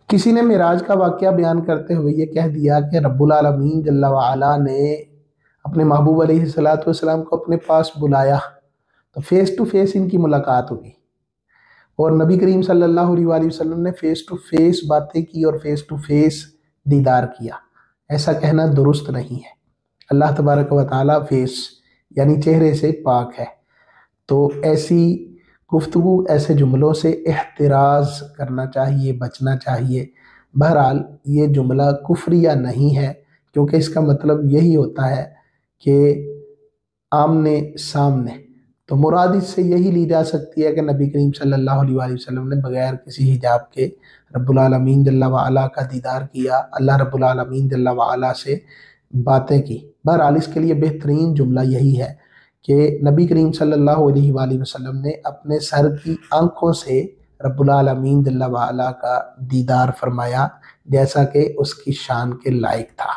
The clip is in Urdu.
کسی نے معراج کا واقعہ بیان کرتے ہوئے یہ کہہ دیا کہ رب العالمین جل وعلا نے اپنے محبوب علیہ السلام کو اپنے پاس بلایا تو فیس ٹو فیس ان کی ملاقات ہوئی، اور نبی کریم صلی اللہ علیہ وآلہ وسلم نے فیس ٹو فیس باتیں کی اور فیس ٹو فیس دیدار کیا۔ ایسا کہنا درست نہیں ہے۔ اللہ تبارک و تعالیٰ فیس یعنی چہرے سے پاک ہے، تو ایسی گفتگو، ایسے جملوں سے احتراز کرنا چاہیے، بچنا چاہیے۔ بہرحال یہ جملہ کفریہ نہیں ہے، کیونکہ اس کا مطلب یہی ہوتا ہے کہ آمنے سامنے، تو مراد اس سے یہی لی جا سکتی ہے کہ نبی کریم صلی اللہ علیہ وآلہ وسلم نے بغیر کسی حجاب کے رب العالمین جل وعلا کا دیدار کیا، اللہ رب العالمین جل وعلا سے باتیں کی۔ بہرحال اس کے لیے بہترین جملہ یہی ہے کہ نبی کریم صلی اللہ علیہ وآلہ وسلم نے اپنے سر کی آنکھوں سے رب العالمین جل وعلا کا دیدار فرمایا، جیسا کہ اس کی شان کے لائق تھا۔